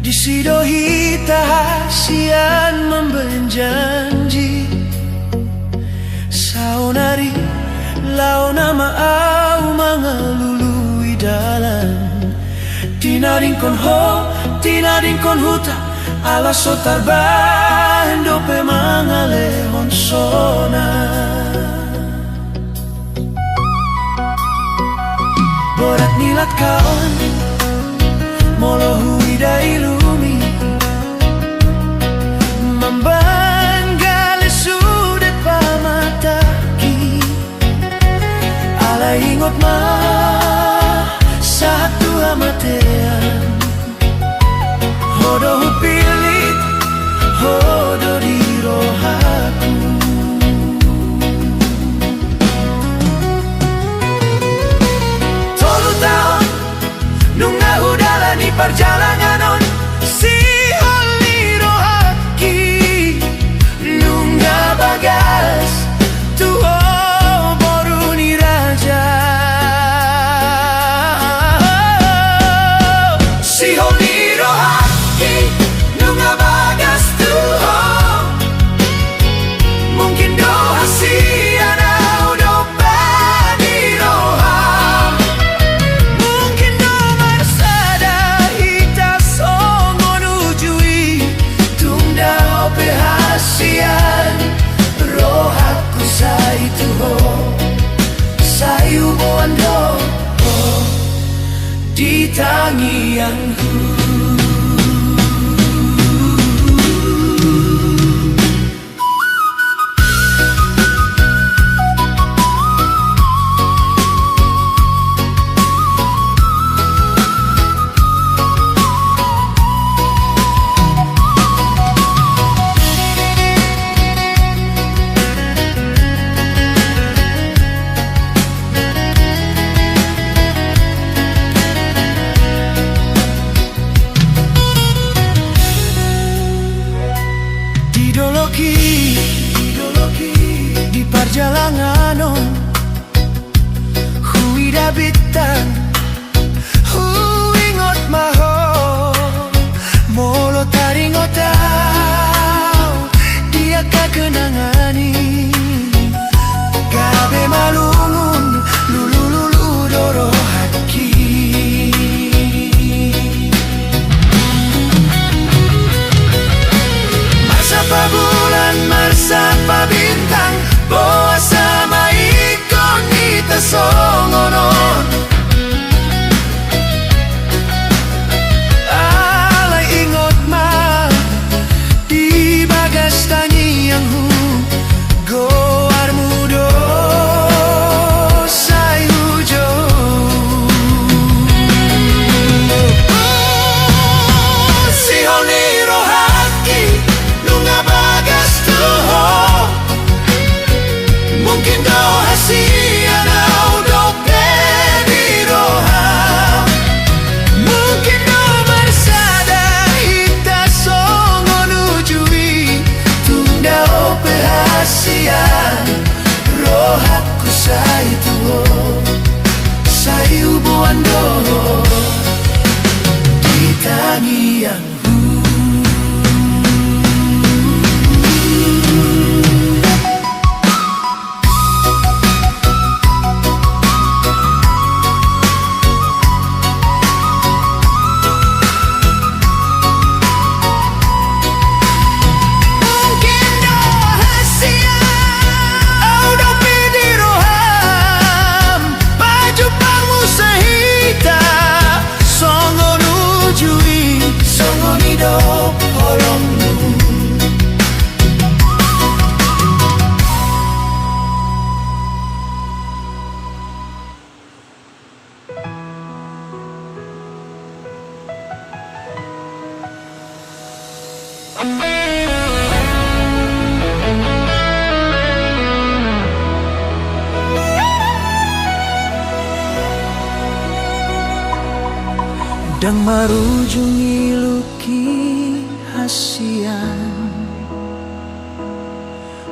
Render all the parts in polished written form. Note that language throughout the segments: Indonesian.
Di sidohi tahasian membenjanji saunari launa maau mangalului dalan. Tina rincon ho, tina rincon huta, ala sotar bando pe mangalehon sona. Borat nilat kaon, molo huida ilumi, membanggale sudet pamataki. Ala ingot ma satu amatean, hodo hupilit, hodo di rohaku. Tolu tahun nunga udalani perjalanan on si holi rohaki, nunga bagas tuho boruni raja. Si holi rohaki, nunga bagas tuho, mungkin doa si anau dopa di roha. Mungkin do marsada hita songo nujui, tunda ope hasian rohaku sai tuho, sai uboando di tangianku. Di perjalanan huida bitang huingot maho, molo taringot tau dia kakenangani. Kabe malungun lulu doro haki. Marsapa bulan, marsapa bintang, boa sama ikon kita songonon. Alay ingot ma di bagas tangi yang hu goar mudo sai hujo. Si honi rohaki, nunga bagas tuho, mungkin do hasian au do pedi roha. Mungkin do marsada hita songo nujui, tunda ope hasian rohaku sai tuho, sai ubuando di tangian. Dang marujungi luki hasian,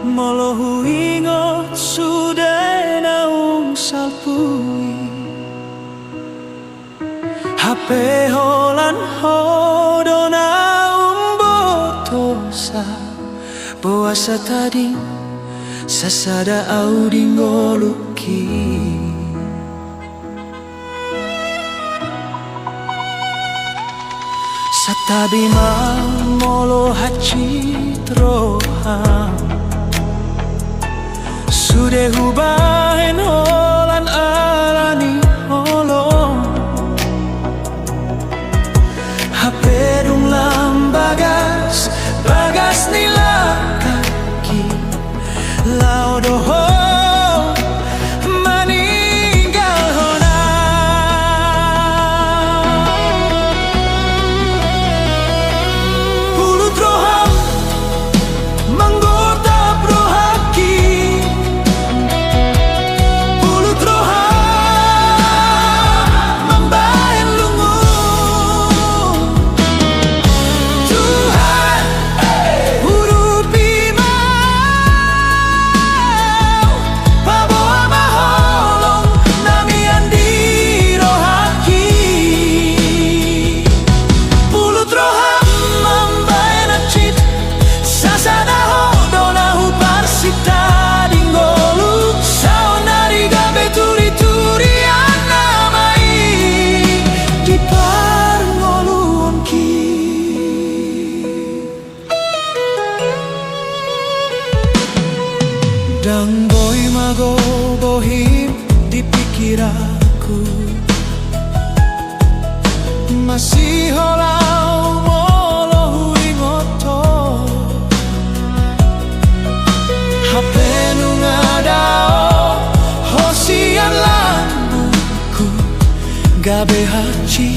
molo huingot sudah naung salpui, HP Tuhan hodona umbotosa puasa tadi sasada audi ngoluki satabima molo hacitroha sudah hubahen holan alani holong haperung lambagas bagas nila kaki laudoho maninggal hona pulut roham menggota prohaki pulut roham membahen lungu Tuhan hurupi mau paboa maholong namian di rohaki pulut roham membahen acit sasada hodona huparsita dinggolu saonari gabe turi-turi anamai di parngolunki dang boy mago bohim di pikiraku masih holau molo huingoto hapenu ngadao hosian lambuku gabe haci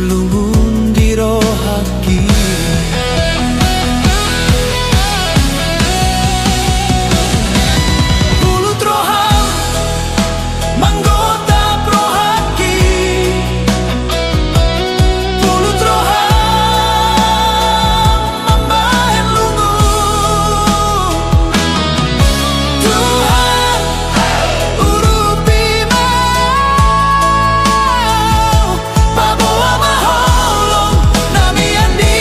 lumun di rohaki pulut roham manggota prohaki pulut roham membahen lungu Tuhan urupi mau paboa maholong namian di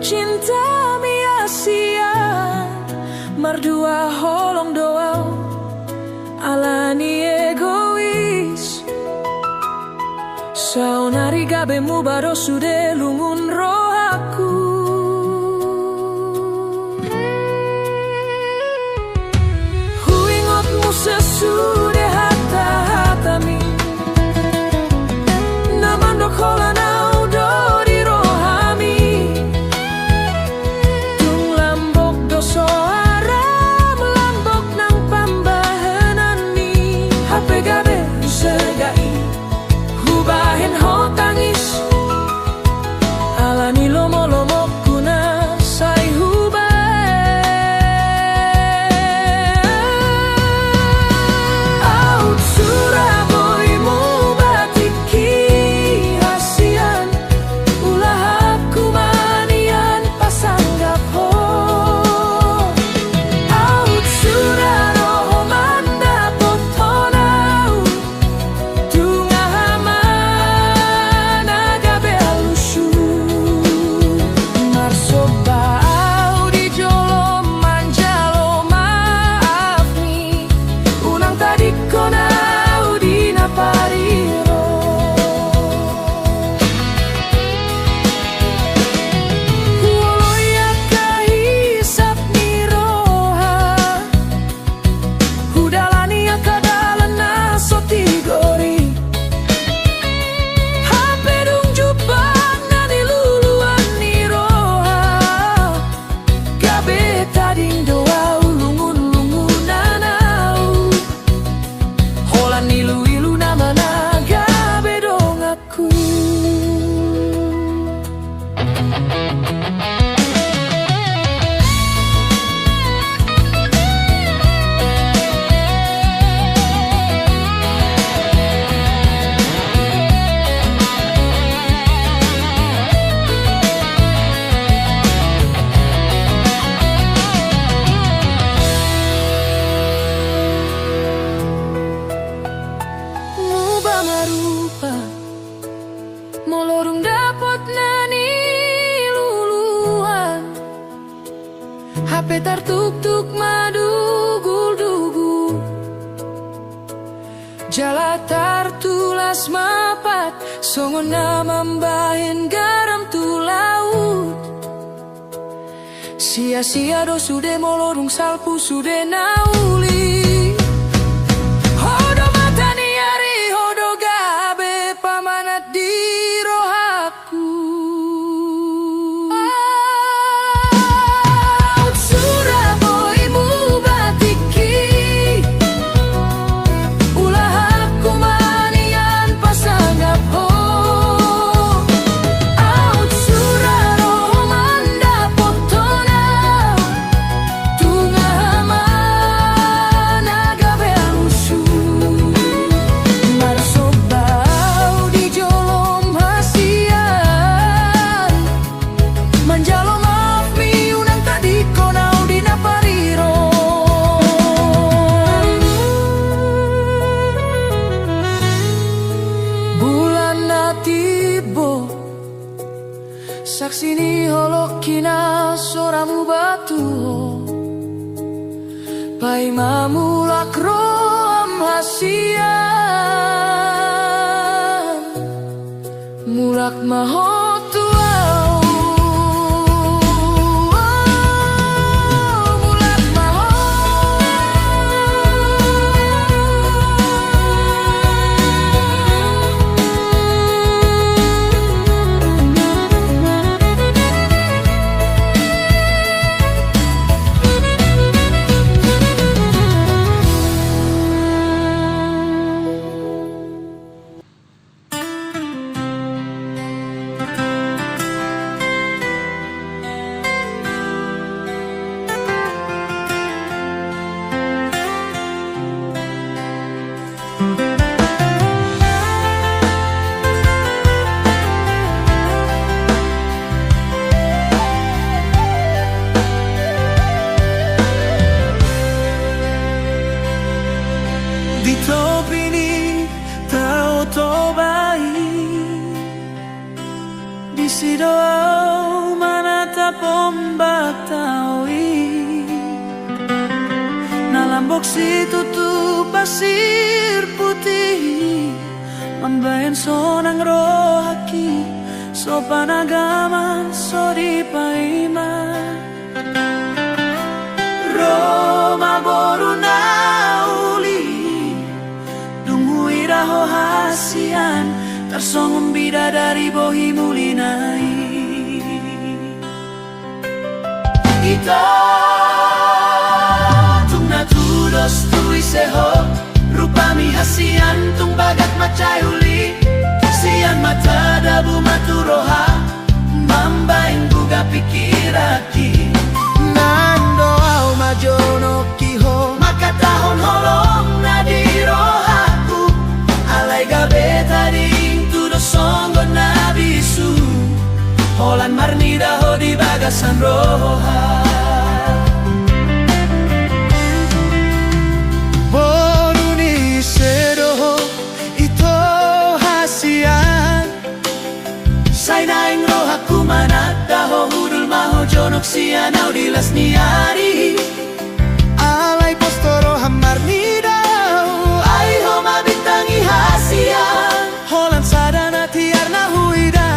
cinta sia mardua holong doa alani egois saunari gabe mubaro sude lungun rohaku huingotmu sesude hata-hatami namandok holanau dori rohami tung lambok doso aram lambok nang pambahanani hape gabe segai hubahen ho tangis alani lomo-lomo kuna sai hubah out suraboy mo batiki hasian ulah aku manian pasanggap ho out suraro manda potonau tungahama nagabe alushu marsoba di jolo manjalo maafni unang tadi konau di napariro Woloya kahisap ni roha hudalani akadalana sotigori hapedung jupang nani luluan ni roha gabe tading doa ulungun-lungunanau holan ilu-ilu namana gabe dong aku Mubah marupa molorung dapot nani luluan HP tartuk-tuk madugul-dugul jala tartulas mapat songon namambahin garam tu laut sia-sia do sude molorung salpu sude nauli hodo matani ari hodo gabe pamanat di rohaku out suraboy mu batiki ulah aku manian pasanggap ho out suraro manda potona tungahama nagabe alushu marsobau di jolom hasian manjalo maafmi unang tadi konau di napariro bulan natibo saksini holokina soramu batu pai mamulak roam hasian mulak mahotuau mulak maho ombak taui Nalambok si tutup pasir putih Mambayan sonang rohaki Sopan agaman so di paima Roma boru nauli Dungui raho hasian Tersongong bidadari bohi mulinai Ita tung natudos tui seho Rupami hasian tung bagat macayuli Sian mata dabu maturoha Mambaing buga pikiraki Nando au majono kiho Makatahon holong na dirohaku Alay gabe tading tudo songgo na bisu Holan marnida ho di bagasan roha Boruni sedoho ito hasian Sainaing rohaku manada ho hudul maho jonok sianau dilas niari Alay postoro hamar nidau Ay ho mabintangi hasian Holan sadana tiar na huida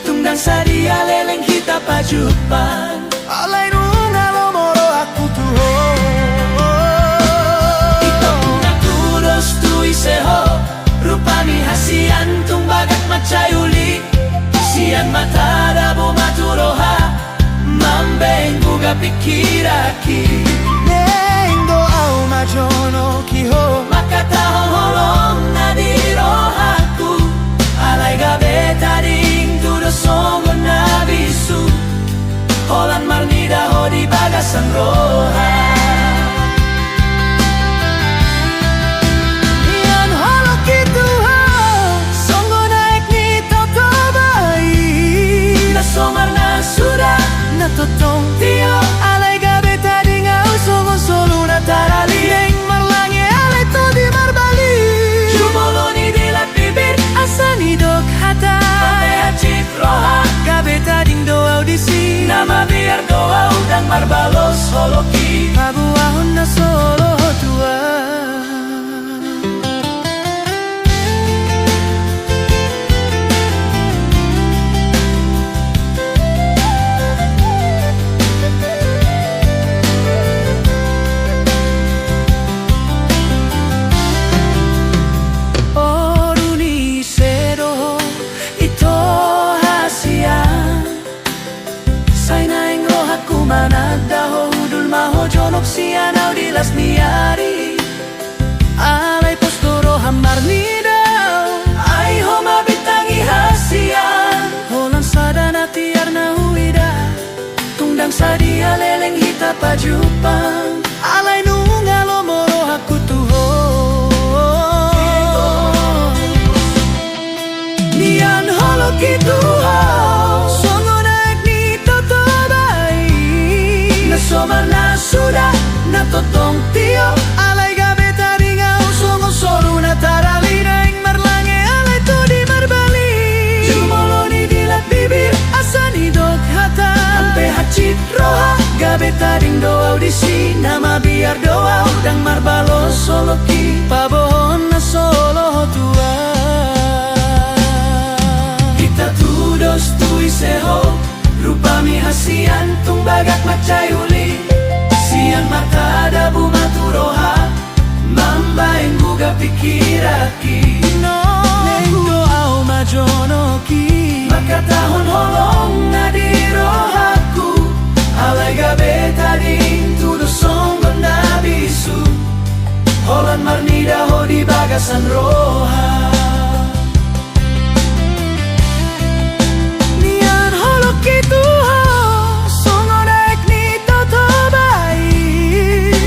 Tungdang sadia leleng hita pajupan Alay nunga lomoro aku tuho Ito natudos tui seho Rupami hasian tung bagat macayuli Sian mata dabu maturoha Mambeng buga pikiraki Nengdo au majono kiho Makatahon holong na dirohaku Alay gabe tading tudo songgo na bisu Holan marnida ho di bagasan roha Ian holo kitu ho Songgo naik ni toto bai Nasomar na sudah na totong tio Alay gabe tading au songo solu na tarali Yang marlangi alay to di marbali Jumoloni dilat bibir asani dok hata Sampai hacit roha gabe tading do audisi Nama biar doa udang marbalos holoki Pabuahon na solo tua Oruni sedoho ito hasian Sainaing rohaku manada ho hudul maho jonok sianau dilas niari Alay postoro hamar nidau Ay ho mabintangi hasian Holan sadana tiar na huida Tungdang sadia leleng hita pajupang Alay nunga lomoro aku tuho Nian holo kitu ho Songo naik ni toto bai Nasomar na sudah na totong tio Alay gabe tading au songo soru na tarali Naing marlange alay to di marbali Jumoloni dilat bibir asani dok hata Ampe hacit roha gabe tading do audisi Nama biar doa udang marbalos soloki Pabohon na solo tua Kita tudos tui seho Rupami hasian tung bagat macayuli Sian mata dabu maturoha Mambaing buga pikiraki Nengdo au majonoki Makatahon holong na dirohaku Alay gabe tading tudo songgo na bisu Holan marnida ho di bagasan roha Nian holo kitu ho Songo naik ni toto bai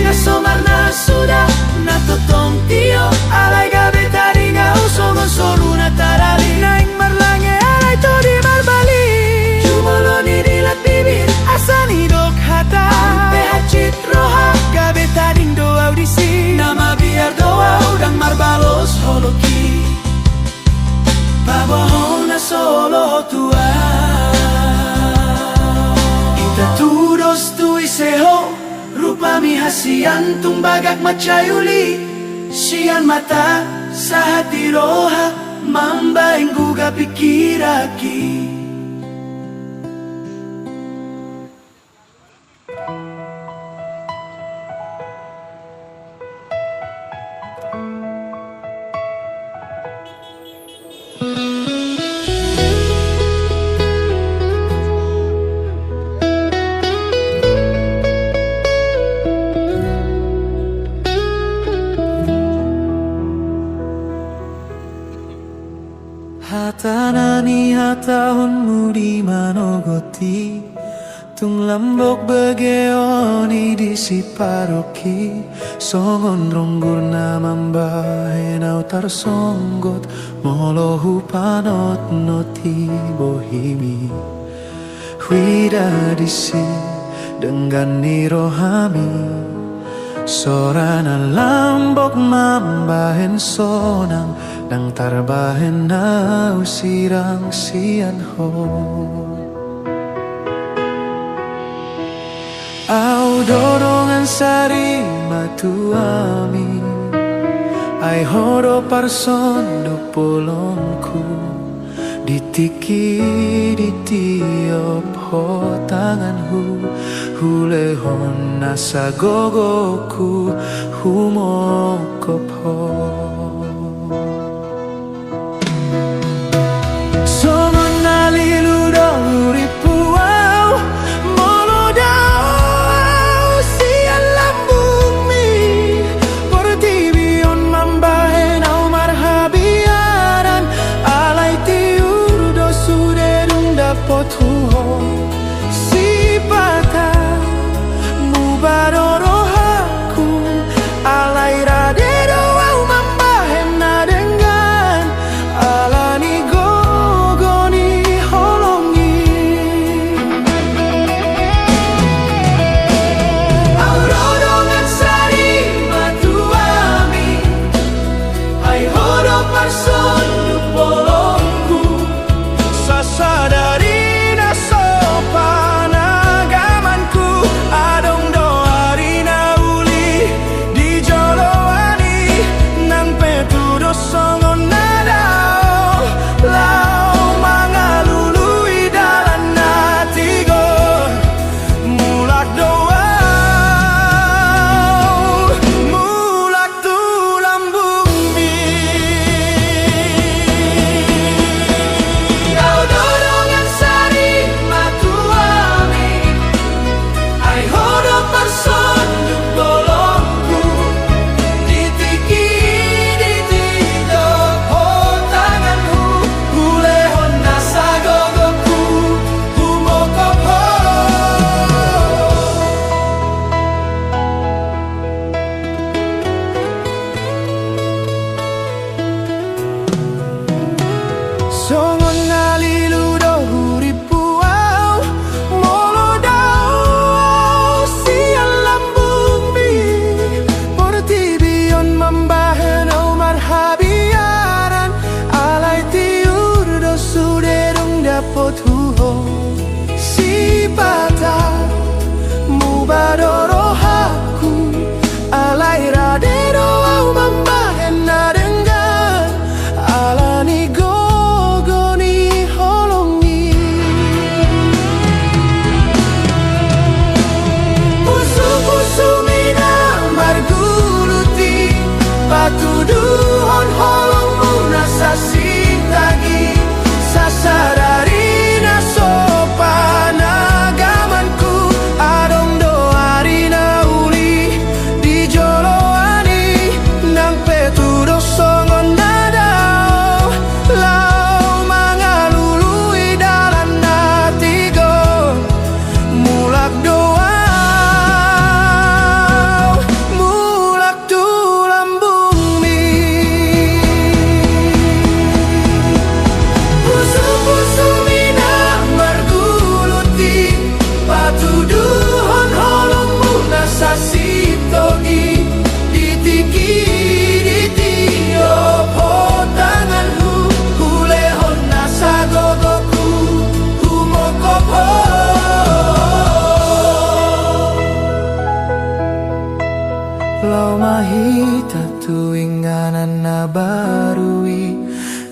Nasomar na sudah na totong tio Alay gabe tading au songo solu na tarali Naing marlange alay to di marbali Jumoloni dilat bibir asani dok hata Ampe hacit roha gabe tading do audisi Nama biar doa udang marbalos holoki Pabohon na solo tua Ita seho rupami hasian tumbagak macayuli sian mata sa hati roha mambaing guga pikiraki. Hatanani hatahunmu di manogoti tung lambok begeoni di siparoki songon ronggur namamba henau tarsonggot molohu panot noti bohimi huida disi dengan rohami sorana lambok mambahen sonang nang tarbahen na usirang sian ho au dorongan sari matuami ai horo parsondo polongku ditiki ditiop ho tanganku hulehon nasa gogoku humokop ho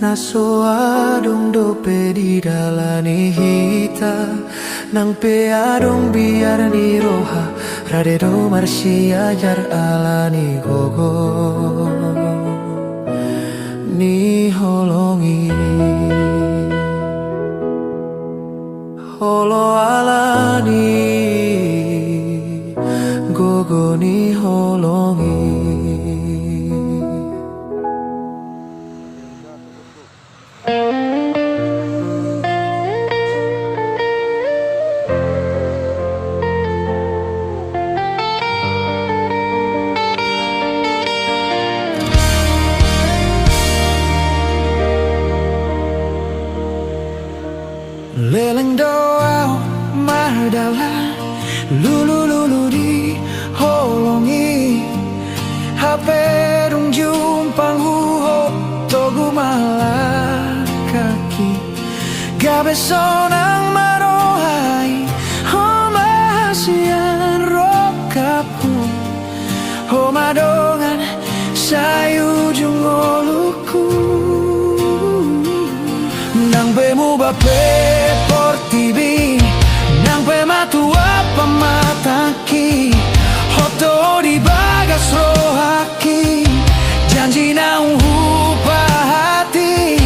naso adong dope di dalani hita nang pe adong biar ni roha rade do marsi ajar alani gogo ni holongi holo alani gogo ni holongi. Leleng doa mardala lulu lulu di holongi hape dong jumpang huho togu malakaki gabe sonang marohai homasian rokapu homadongan sayu jungoluku nang bemu bape portibi nang pe matua pamataki hoto di bagas rohaki janji nang hupa hati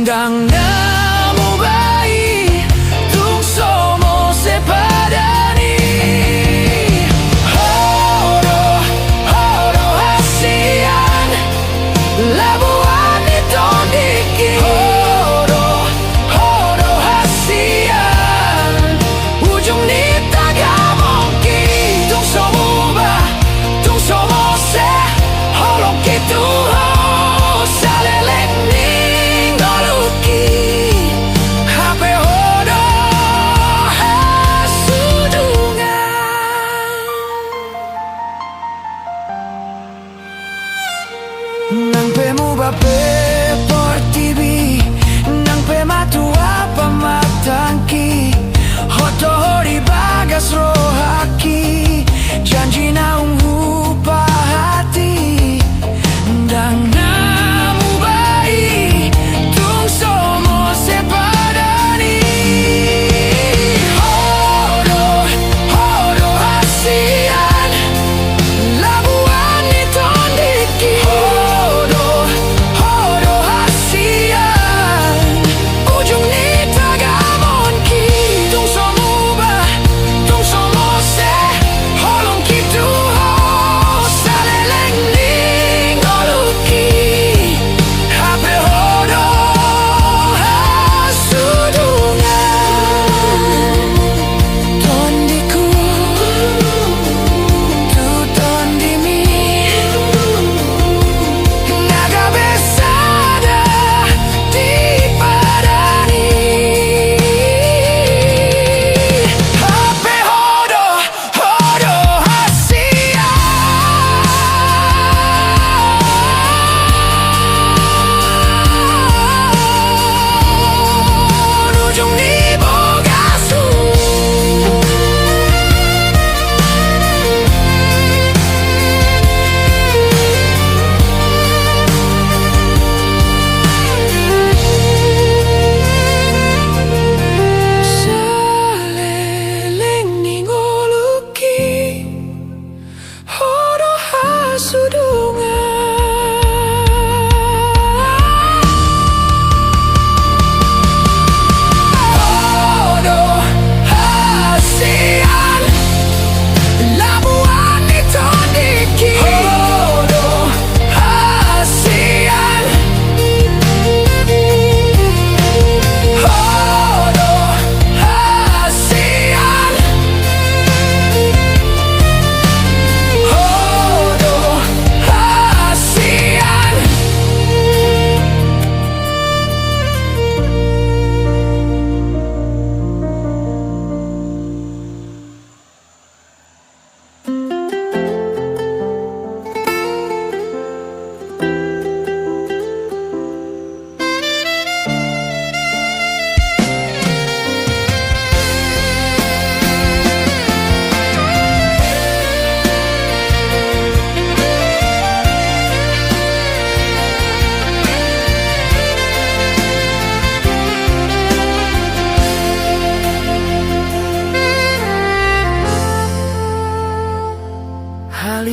dang namu bayi tung somo sepadani horo horo hasian labuan di tondiki tung somo se holong kitu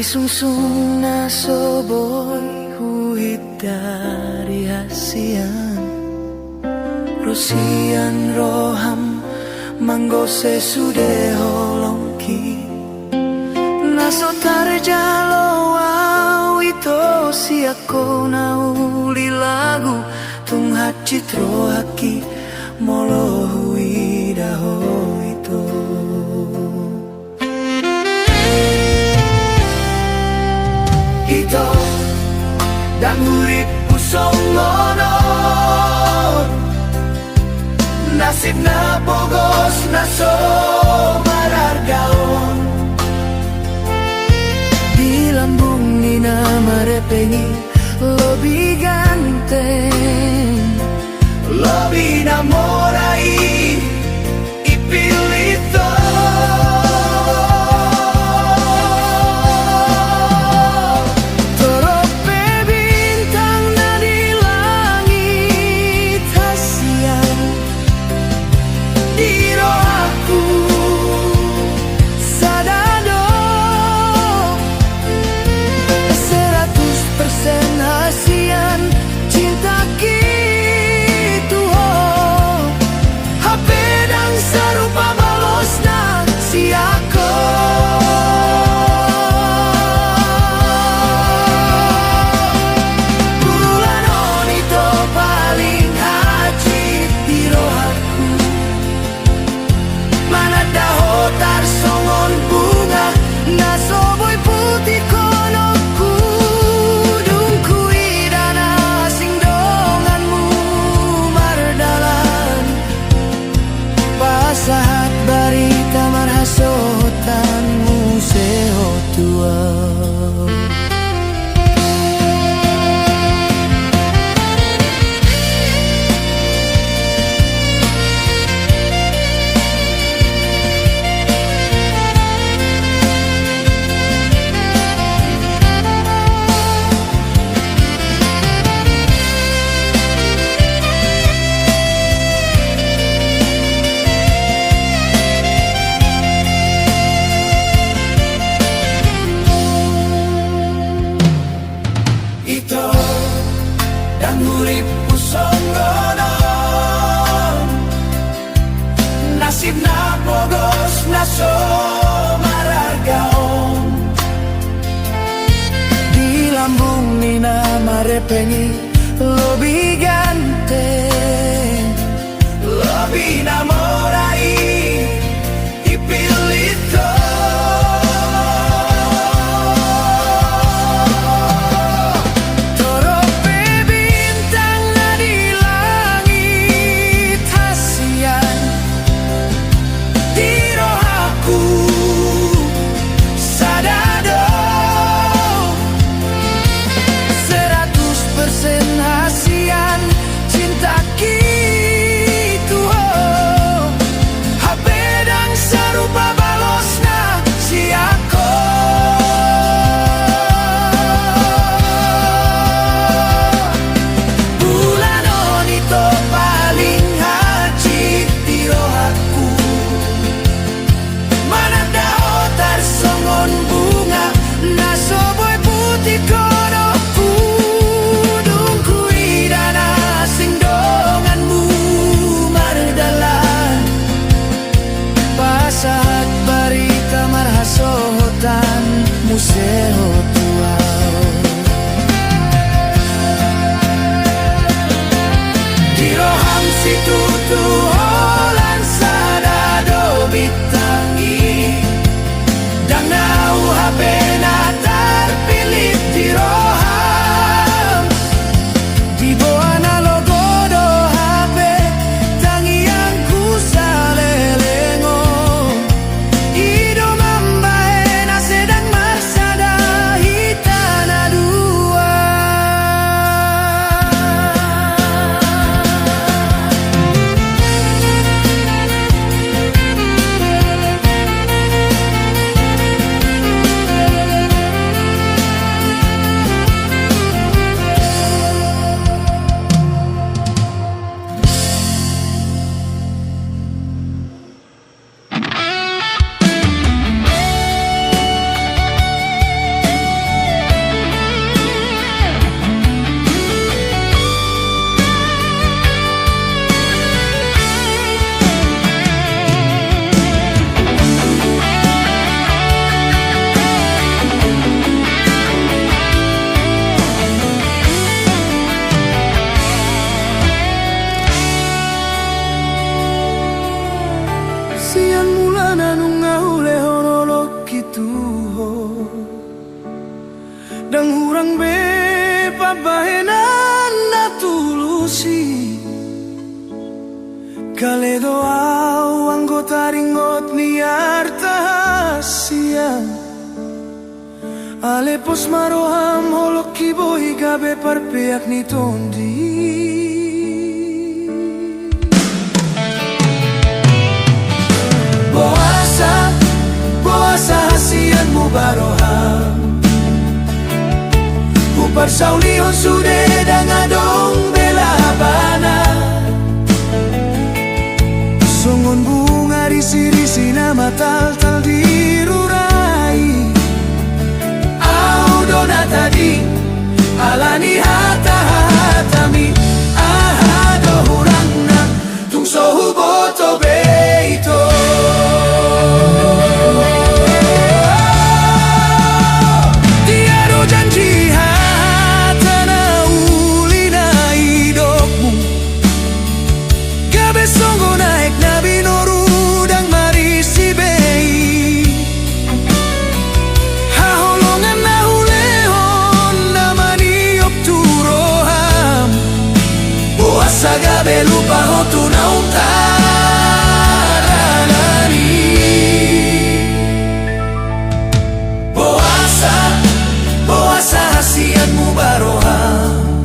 Isungsung na soboy huhit dari hasian Rosian roham manggose sude holongki Naso tarjalo au ito siako na uli lagu Tung hacitro haki molo huidaho ito Ito dan urip pusong ngono Nasib na bogos na so marargaon Di lambung ni na marepengi Lebih ganteng Lebih namorai Ipilito Torope bintang na di langit hasian Di rohaku sadado 100% hasian cinta gitu HP dan serupa balosna siako Bulan onito paling haji di rohaku Mana dahotar songon bunga Nasoboy putih konoku Dungkui dana sing donganmu mardalan Pasahat barita marhasotanmu seho tua Ito dan urip pusong ngono Nasib na bogos na so marargaon Di lambung ni na marepengi Lebih ganteng Lebih namorai Ipilito Torope bintang na di langit hasian Di rohaku sadado 100% hasian cinta hasian mulana nunga hule horolok gitu ho dang hurang be pabahenan na tulusi kale doa anggota ringot ni arta hasian ale pos maroham holok kiboi gabe parpeak ni tondi Boasa hasian mu baroham Upar saulihon sude dangadong bela bana Songon bunga risi-risi nama tal-tal dirurai Au dona tadi alani hata-hatami Ahado hurangna tung sohu boto beito Sagabe lupa hotu na untarani Boasa hasian mu baroham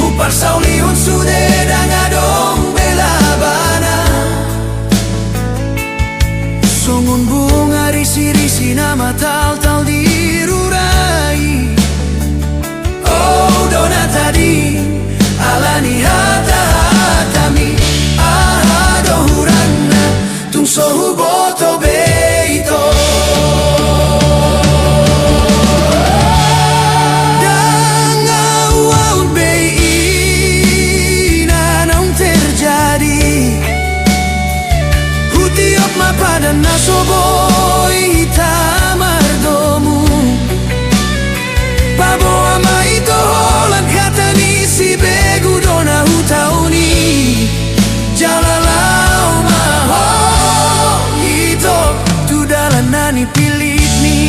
Upar saulihun sude dangadong bela bana Songon bunga risi-risi nama tal-tal dirurai Oh dona tadi alani hata-hatami ahado hurangna tung sohu boto beito dangawaun beina naung terjadi hutiop mapadan nasoboi tamardomu Pabo ama ito holang kata ni si begu dona hutauni jalalau maho ito tu dalan nani pilit ni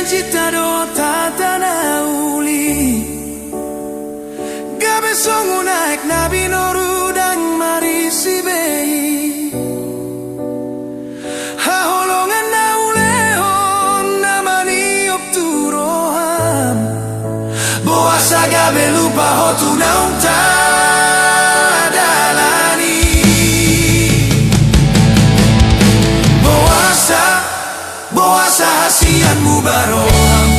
cita do tatana uli gabe songu naik nabi noru dan marisi bei haholongan na ulehon namani opturoham boasa gabe lupa hotu naung tadalani Boasa hasian mu baroham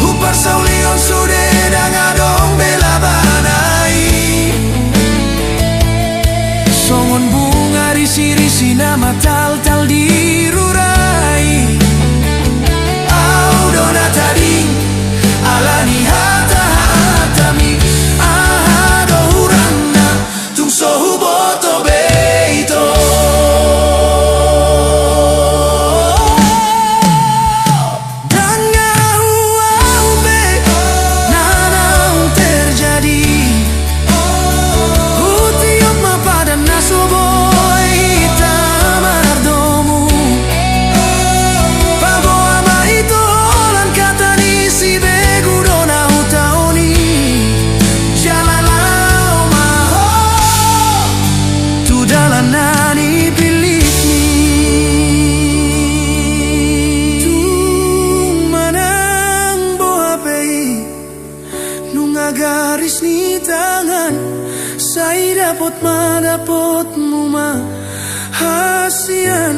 Upar saulion sude dangadong bela banai Songon bunga risi-risi nama tal-tal dirurai Au dona tadi alani hata-hatami ahado hurangna tung sohu boto beito garis ni tangan Saya dapat madapot mu ma Hasian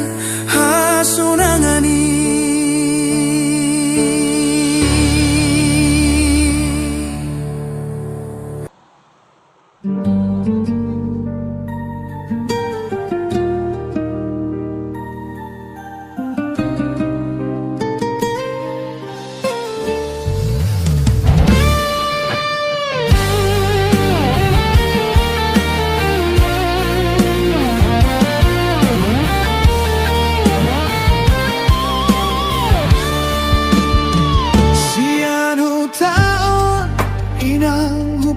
hasunangani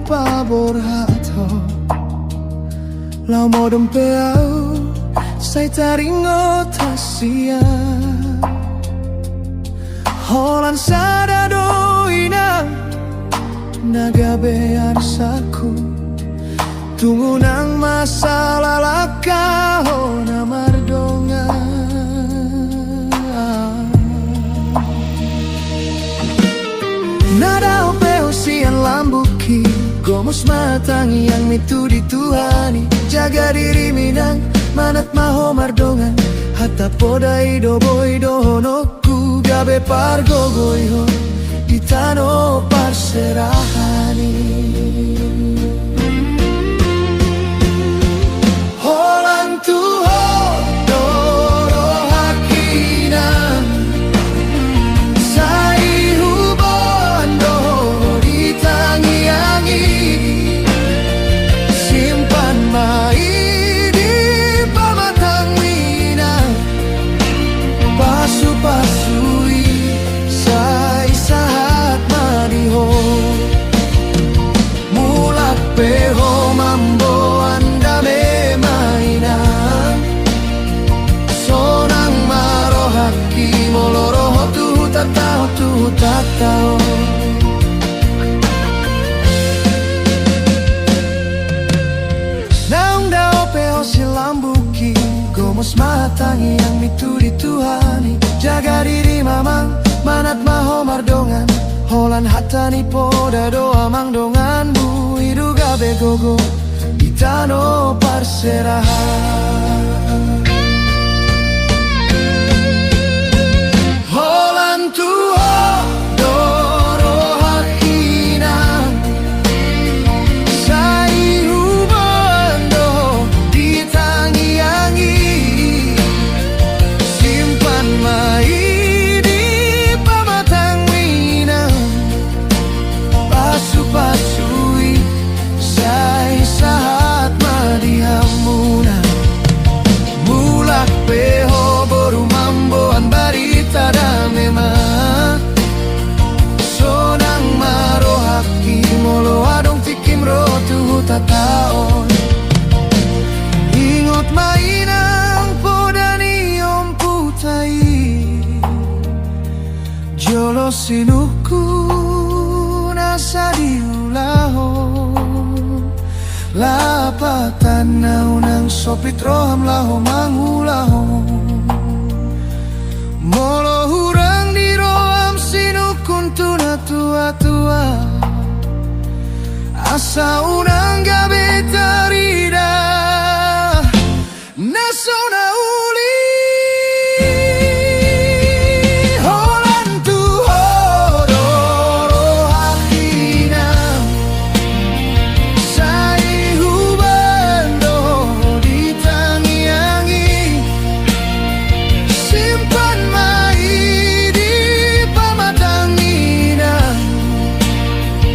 pabor hato Lau modom peau Sai taringo tasia Holan sada doina Nagabean saku Tunggu nang masalah lakaho na mardonga Nada opeo sian lambuki Gomos matangi yang mitu dituhani Jaga diri minang manat maho mardongan Hatta podai do boy do honoku Gabe pargogoiho Ditano parserahani Holang tuho doro hakinan Sai hubon do ditangi-angi Simpan mai di pamatang minang Pasu-pasui sai sahat mariho Mulak peho mambo anda me mainan Sonang maro haki moloro tu tatao Naung dao peho silambuki Gomos matangi yang mitu dituhani Jaga diri mamang manat maho mardongan Holan hatani poda doa mangdongan Bu hidu gabe gogo Itano parserahan Holan tuho doro hakinan Sai hubando ditangi-angi Simpan mai di pamatang minang Pasu-pasui sai sahat madihamuna Mulak peho boru mamboan barita da memang Sonang maro haki molo adong tikim rotu tataon Ingot mainang podani om putai Jolo sinuku nasa diulaho Lapatan naunang sopit roham laho mangulaho Molo hurang di roham sinukun tuna tua-tua Asa unang gabe tarida Nasona uli Holan tuho doro hakinang Sai hubando ditangi-angi Simpan mai di pamatang minang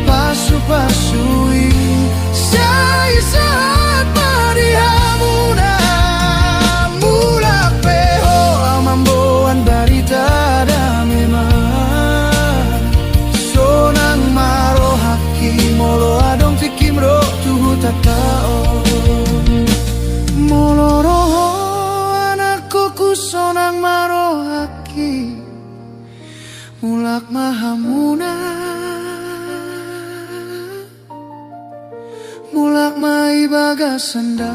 Pasu-pasui sai saat marihamuna Mulak peho amamboan barita da memang Sonang maro haki molo adong tikim rotu tatao Molo roho anakku ku sonang maro haki Mulak mahamuna Mulak mai bagasanda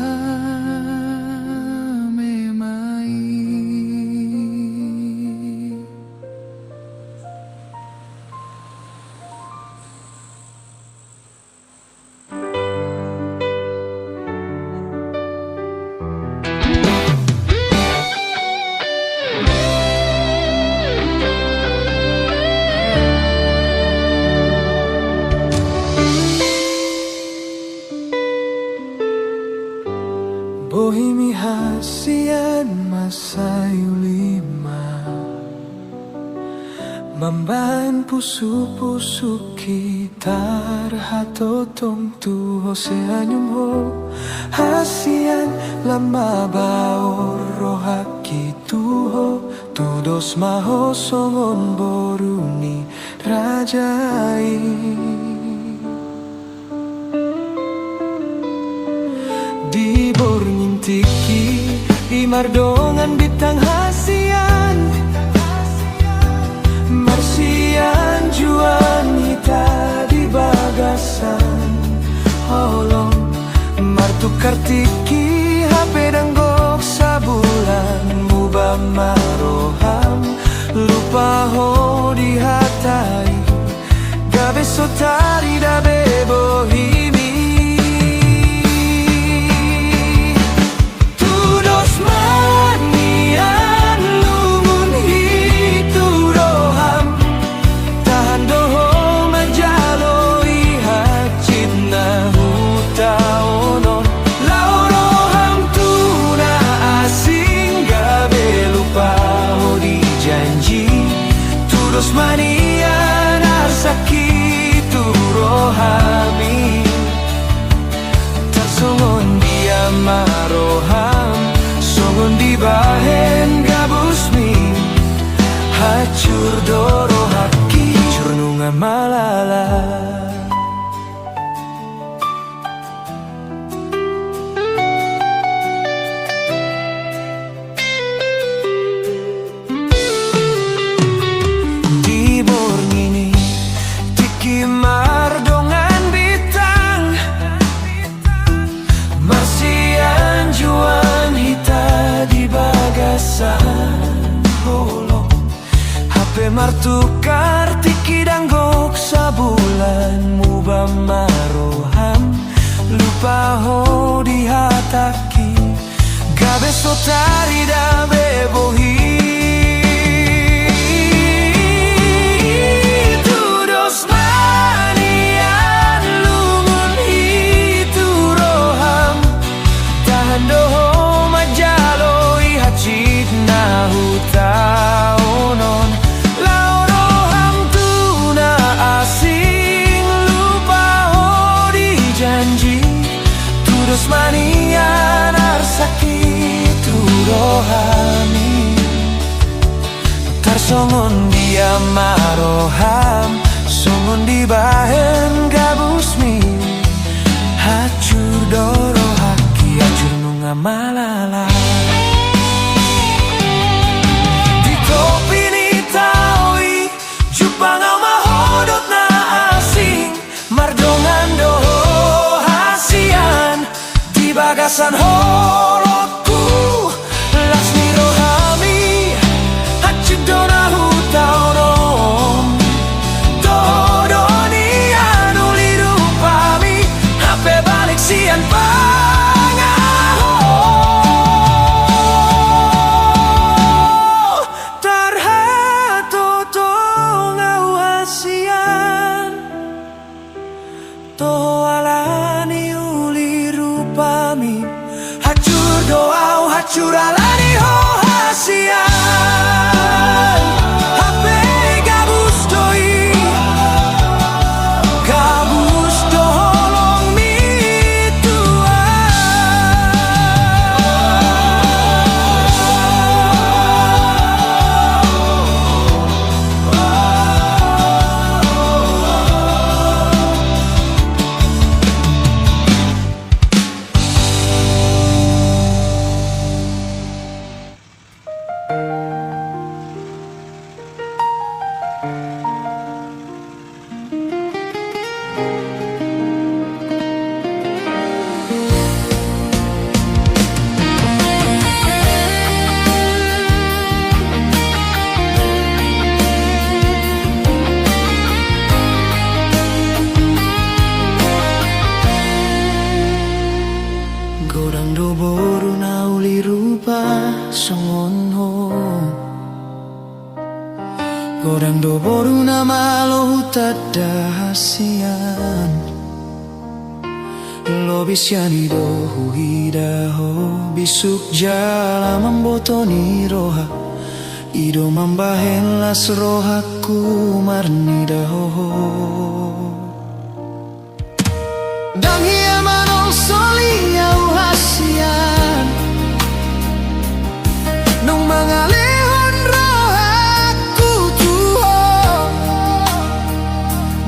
memai Bohimi hasian masayu lima Mamban pusu-pusu kita Rahato tong tuho seanyum ho Hasian lama bao rohaki tuho Tudos maho songon boruni rajai Mardongan bitang hasian Marsian juan hita di bagasan Holong martukar tiki HP danggok sabulan Muba maroham lupa ho di hatai Gabe sotari da bebohimi Tudos manian lumun hituroham Tahan doho majaloi hacit na hutaonon Lauroham tuna asing gabe lupa ho di janji Tudos manian arsakit rohami Tarsongon dia maroham Songon di bahen gabusmi Hacur doro haki Curnunga malala Mardongan bitang Marsian juan hita di bagasan Holong HP martukar tiki danggok sabulan Muba maroham lupa ho di hataki Gabe sotari da bebohi Doho majaloi hacit na hutaonon Lauroham tuna asing lupa ho di janji Tudos manian arsakit rohami Tarsongon dia maroham Songon di bahen gabusmi Hacur doro haki hacur malala Di topi ni taui Jupangau mahodot na asing Mardongan doho hasian Di bagasan holotku Lasmi rohami Hacid dona hutaonom Todoni anuli rupami Hape balik sian Curalani ho hasian Hape gabus doi Gabus doholong mi Godang do boru na uli rupa songon ho Godang do boru na malo hutada hasian Lobisiani do huida ho Bisuk jala mambotoni roha Ido mambahen las rohaku marnida ho Dang hia manong solia hasian Nung mga lehon rohaku tuho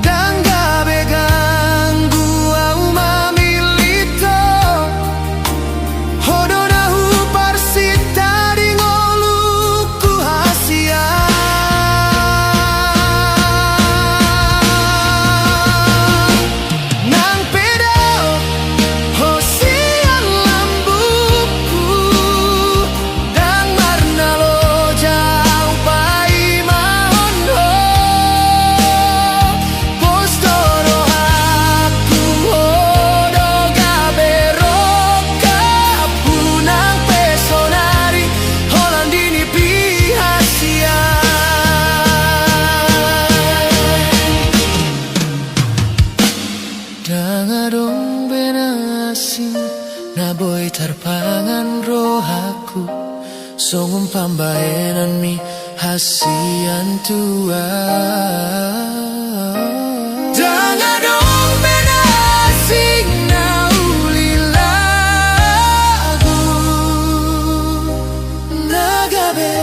Dan gabe ganggu au mamilito Hodo dahu parsita Dangadong benasing naboy tarpangan rohaku Songum pambayanan mi hasian tua Dangadong benasing na ulilagu Nagabe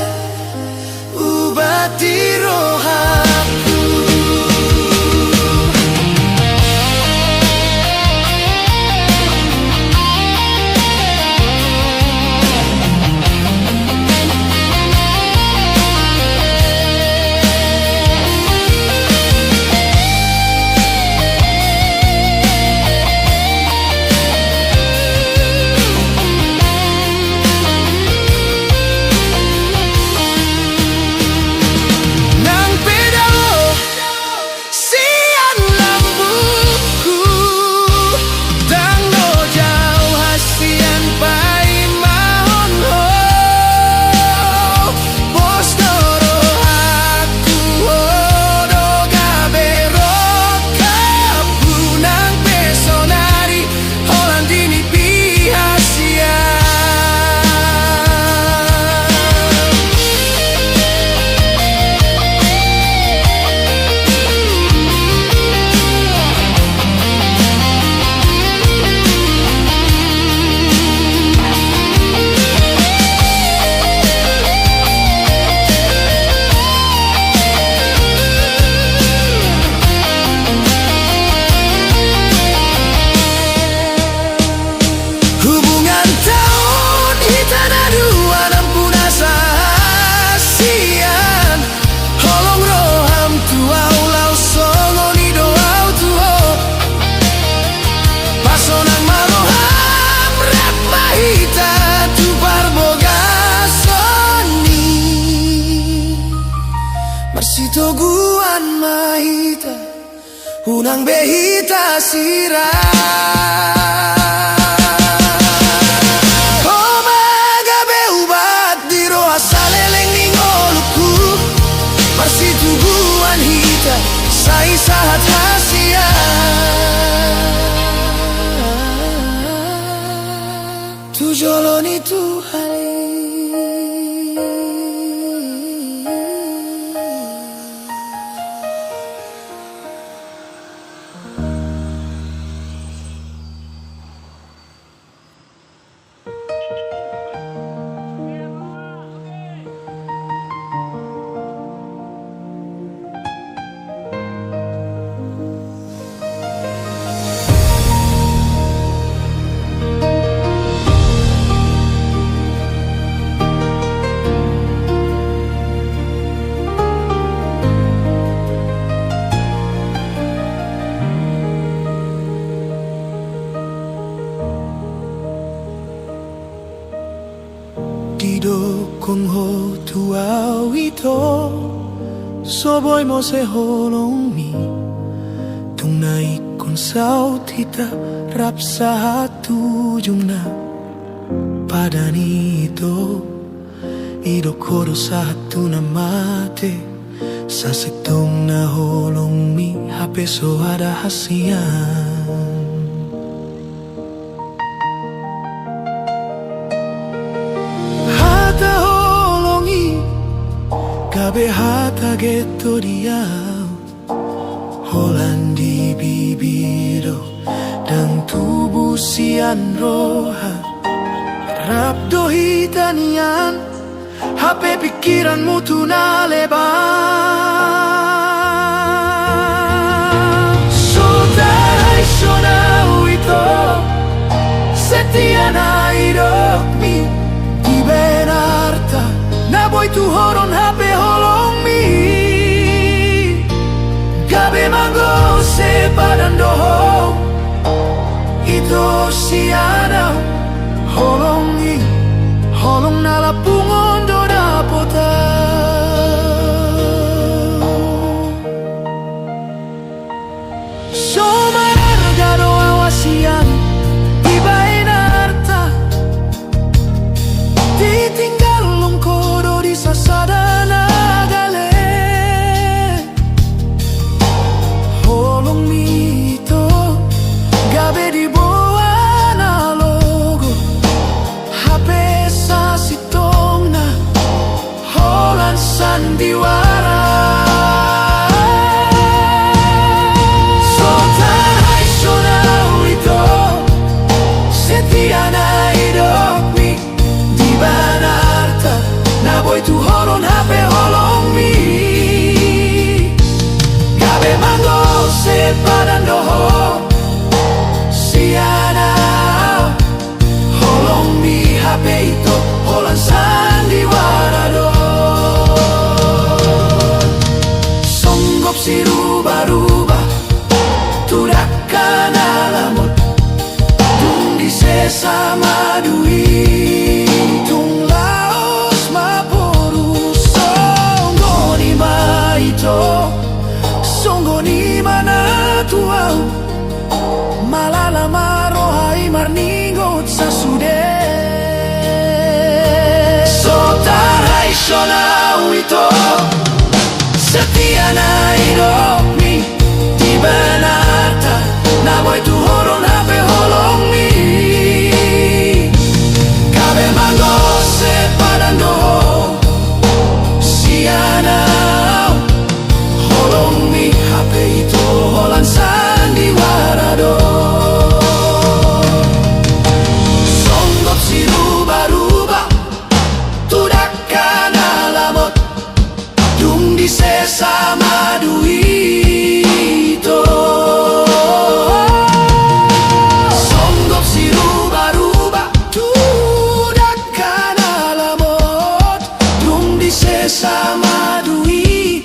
ubati rohaku Toguan mahita unang behita sira Omagabe ubat di roha saleleng ning oluku Marsituguan hita sa isahat hasia Tujoloni tuhali Dido kung ho tuaw ito Soboy mo se holong mi Tunay kung sao tita Rap sa hatujong na Padani ito Ido koro sa hatu na mate Sa sektong na holong mi Hape so ada hasian Kabe hata geto diau Holandi bibiro Dan tubuh sian roha Rabdo hitanian Hape pikiranmu tuna lebar Sotarai sonau ito Setia na idok mi Di benarta Naboy tu horon hape holong mi Gabe mango se padan doho Ito siana holong i Holong nala pungon do dapota Somarga do awasian Iba enarta Ditinggal longkodo di sasada nagale Holong mito kana lamot tung di sesama dui tung laos maporu songgo ni maito songgo ni mana tuau malala marohai marningot sasude sotarai shona wito setia na hidup mi di benata na boy tu horo na pe holong mi kabe mango se padando siana holong mi hape itu holan sandiwarado songgok si ruba-ruba tudak kana lamot dung di sesama duito songgok si ruba-ruba tudak kana lamot dung di sesama dui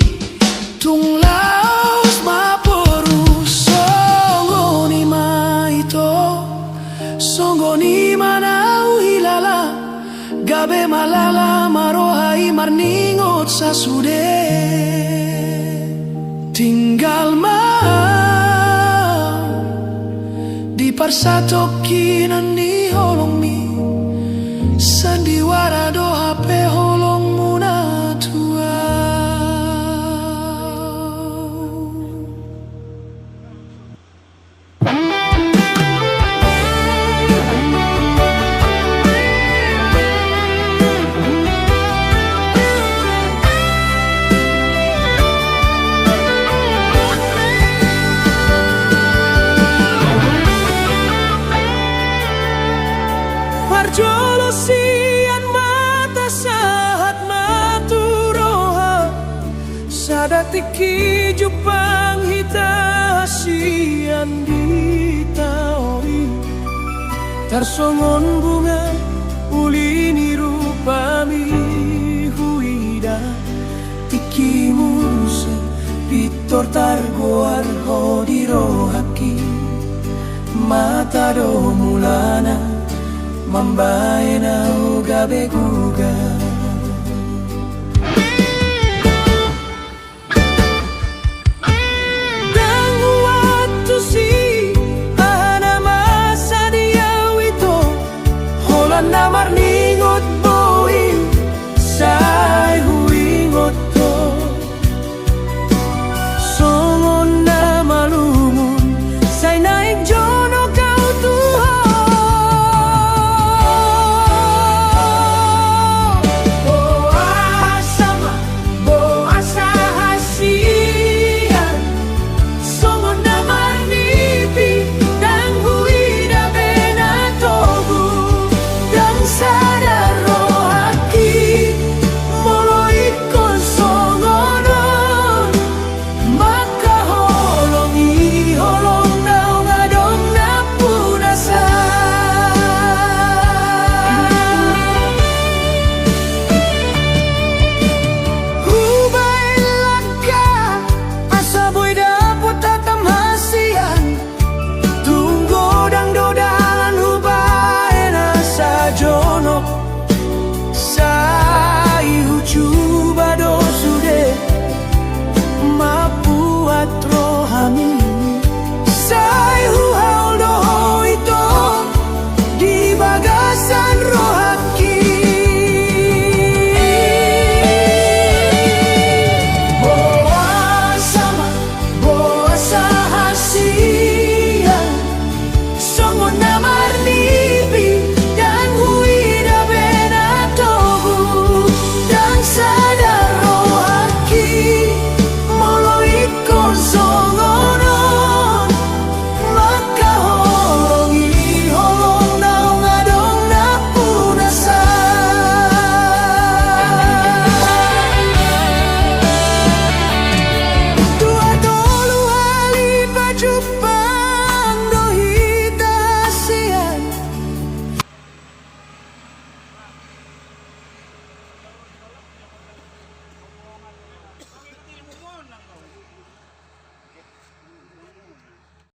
tung laos maporu songo ni maito songo ni manau hilala gabe malala marohai marningot sasude tinggal mau di parsatokinan ni holong mi sandiwara do hape holong muna tua Marjolo sian mata sahat maturoha sadatiki jupang hita sian ditaori tarsongon bunga ulini rupami huida tiki murusa pitor targoar hodirohaki mata do mulana mambae na ugabe guga dan waktu si ahana masa dia wito holan namar ni